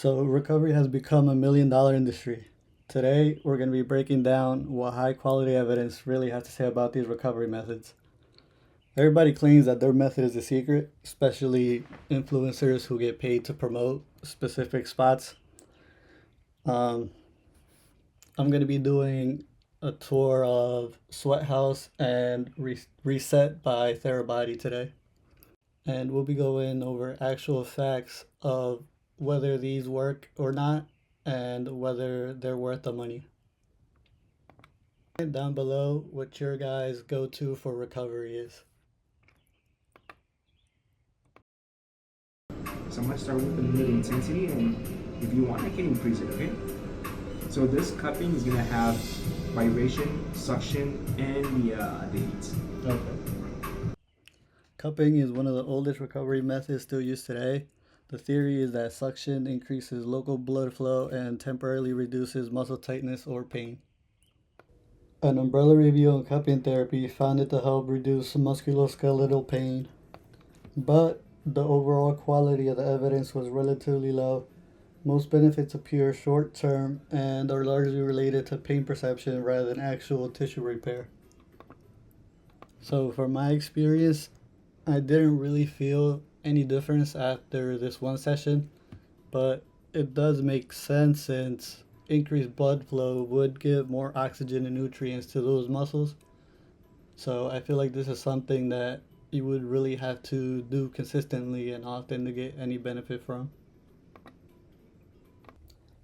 So recovery has become $1 million industry. Today, we're going to be breaking down what high quality evidence really has to say about these recovery methods. Everybody claims that their method is a secret, especially influencers who get paid to promote specific spots. I'm going to be doing a tour of Sweat House and Reset by Therabody today. And we'll be going over actual facts of whether these work or not and whether they're worth the money. Down below what your guys' go-to for recovery is. So I'm going to start with the mid intensity, and if you want I can increase it, okay? So this cupping is going to have vibration, suction, and the heat. Okay. Cupping is one of the oldest recovery methods still used today. The theory is that suction increases local blood flow and temporarily reduces muscle tightness or pain. An umbrella review on cupping therapy found it to help reduce musculoskeletal pain, but the overall quality of the evidence was relatively low. Most benefits appear short-term and are largely related to pain perception rather than actual tissue repair. So from my experience, I didn't really feel any difference after this one session, but it does make sense since increased blood flow would give more oxygen and nutrients to those muscles. So I feel like this is something that you would really have to do consistently and often to get any benefit from.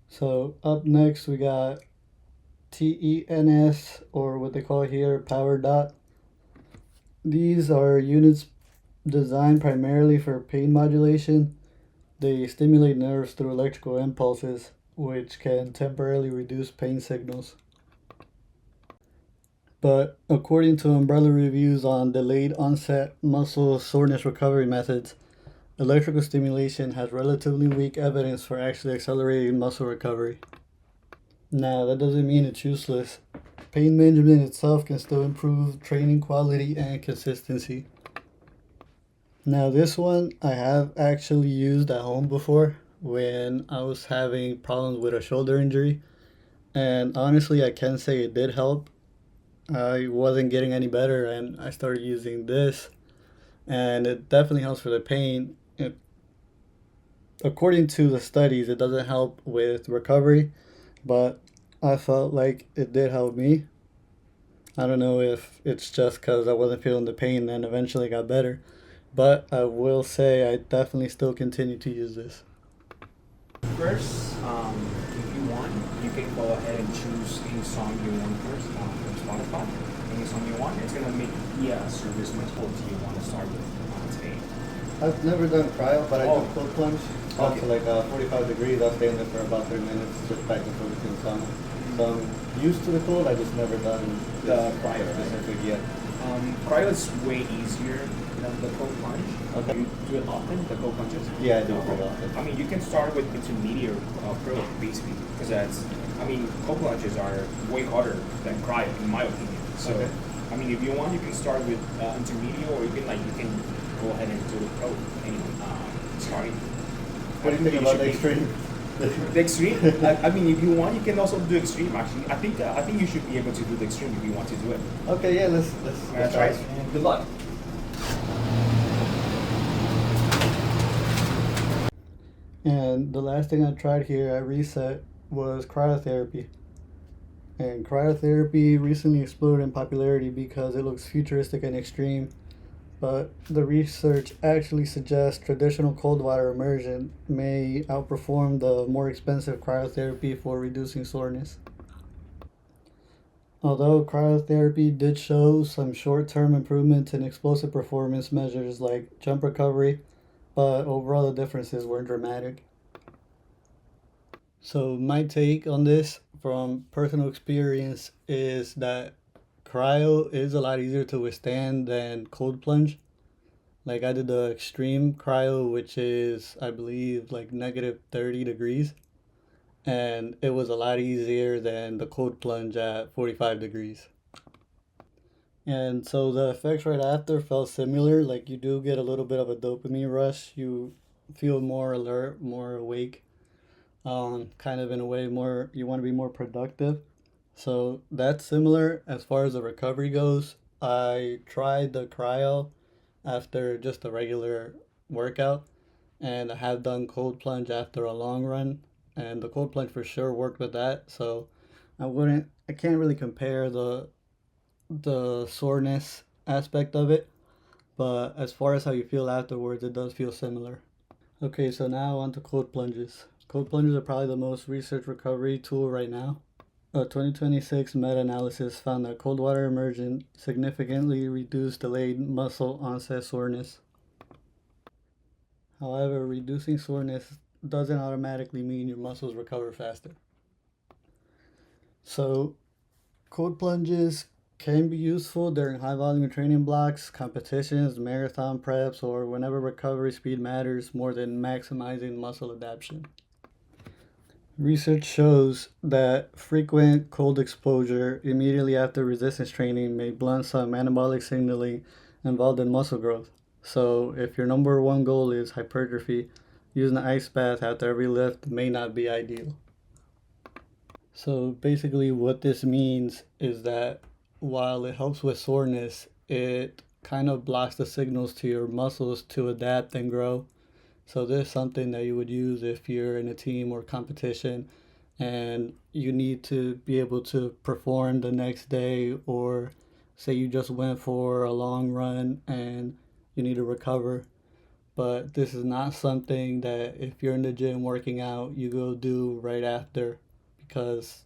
So up next we got TENS, or what they call here PowerDot. These are units designed primarily for pain modulation. They stimulate nerves through electrical impulses, which can temporarily reduce pain signals. But according to umbrella reviews on delayed onset muscle soreness recovery methods, electrical stimulation has relatively weak evidence for actually accelerating muscle recovery. Now, that doesn't mean it's useless. Pain management itself can still improve training quality and consistency. Now, this one I have actually used at home before when I was having problems with a shoulder injury. And honestly, I can say it did help. I wasn't getting any better and I started using this. And it definitely helps for the pain. According to the studies, it doesn't help with recovery, but I felt like it did help me. I don't know if it's just because I wasn't feeling the pain and eventually got better, but I will say I definitely still continue to use this. First, if you want, you can go ahead and choose any song you want first from Spotify. Any song you want, it's going to make the service much what you want to start with today. I've never done cryo, but I do cold plunge. Up Okay. to like 45 degrees, I'll stay in there for about 3 minutes, just back and forth in sauna. So I'm used to the cold, I just never done The cryo, right? specific yet. Cryo is way easier than the cold plunge. Okay. You do it often, the cold plunges? Yeah, I do it pretty often. I mean, you can start with intermediate pro, basically, because cold plunges are way harder than cryo, in my opinion. So, Okay. I mean, if you want, you can start with intermediate, or you can go ahead and do the pro. Starting. What do you think about the extreme? The extreme? I mean, if you want, you can also do extreme. Actually, I think you should be able to do the extreme if you want to do it. Okay, yeah, let's Try it. And good luck. And the last thing I tried here at Reset was cryotherapy. And cryotherapy recently exploded in popularity because it looks futuristic and extreme. But the research actually suggests traditional cold water immersion may outperform the more expensive cryotherapy for reducing soreness. Although cryotherapy did show some short-term improvements in explosive performance measures like jump recovery, but overall the differences weren't dramatic. So my take on this from personal experience is that cryo is a lot easier to withstand than cold plunge. Like I did the extreme cryo, which is I believe like negative 30 degrees, and it was a lot easier than the cold plunge at 45 degrees. And so the effects right after felt similar. Like you do get a little bit of a dopamine rush. You feel more alert, more awake. kind of in a way more you want to be more productive. So that's similar as far as the recovery goes. I tried the cryo after just a regular workout, and I have done cold plunge after a long run, and the cold plunge for sure worked with that. So I can't really compare the soreness aspect of it, but as far as how you feel afterwards, it does feel similar. Okay, so now on to cold plunges. Cold plunges are probably the most research recovery tool right now. A 2026 meta-analysis found that cold water immersion significantly reduced delayed muscle onset soreness. However, reducing soreness doesn't automatically mean your muscles recover faster. So, cold plunges can be useful during high volume training blocks, competitions, marathon preps, or whenever recovery speed matters more than maximizing muscle adaptation. Research shows that frequent cold exposure immediately after resistance training may blunt some anabolic signaling involved in muscle growth. So, if your number one goal is hypertrophy, using an ice bath after every lift may not be ideal. So, basically, what this means is that while it helps with soreness, it kind of blocks the signals to your muscles to adapt and grow. So this is something that you would use if you're in a team or competition and you need to be able to perform the next day, or say you just went for a long run and you need to recover. But this is not something that if you're in the gym working out, you go do right after because,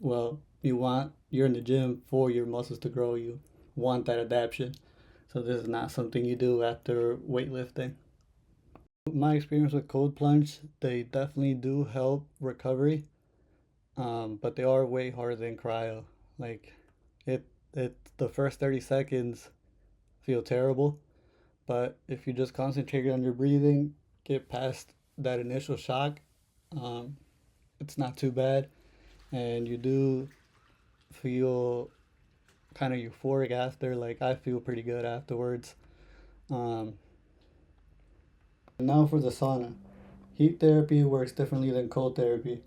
well, you're in the gym for your muscles to grow. You want that adaptation. So this is not something you do after weightlifting. My experience with cold plunge, they definitely do help recovery, but they are way harder than cryo. Like it, the first 30 seconds feel terrible, but if you just concentrate on your breathing, get past that initial shock, um, it's not too bad, and you do feel kind of euphoric after. Like I feel pretty good afterwards. Um, Now for the sauna. Heat therapy works differently than cold therapy.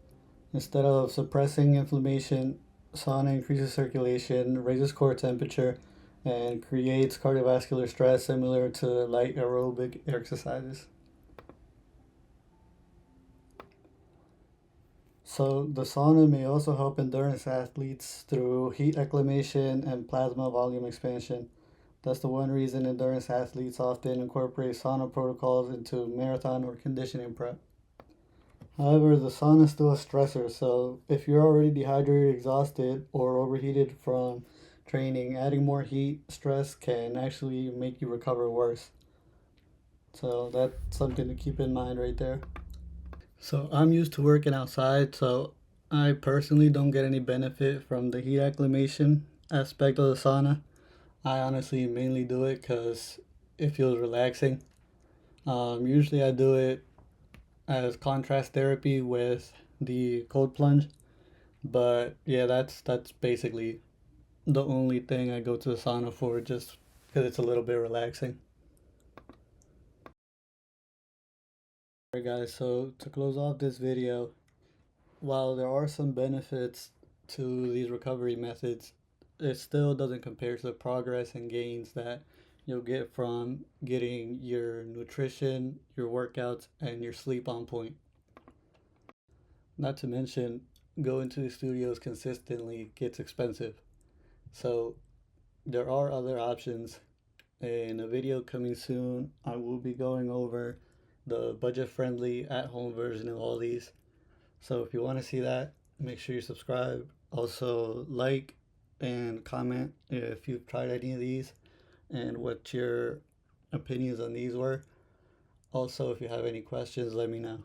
Instead of suppressing inflammation, sauna increases circulation, raises core temperature, and creates cardiovascular stress similar to light aerobic exercises. So, the sauna may also help endurance athletes through heat acclimation and plasma volume expansion. That's the one reason endurance athletes often incorporate sauna protocols into marathon or conditioning prep. However, the sun is still a stressor, so if you're already dehydrated, exhausted, or overheated from training, adding more heat stress can actually make you recover worse. So that's something to keep in mind right there. So I'm used to working outside, so I personally don't get any benefit from the heat acclimation aspect of the sauna. I honestly mainly do it because it feels relaxing. Usually I do it as contrast therapy with the cold plunge. But yeah, that's basically the only thing I go to the sauna for, just because it's a little bit relaxing. Alright guys, so to close off this video, while there are some benefits to these recovery methods, it still doesn't compare to the progress and gains that you'll get from getting your nutrition, your workouts, and your sleep on point. Not to mention, going to the studios consistently gets expensive. So there are other options. In a video coming soon, I will be going over the budget friendly at home version of all these. So if you want to see that, make sure you subscribe. Also, like and comment if you've tried any of these and what your opinions on these were. Also, if you have any questions, let me know.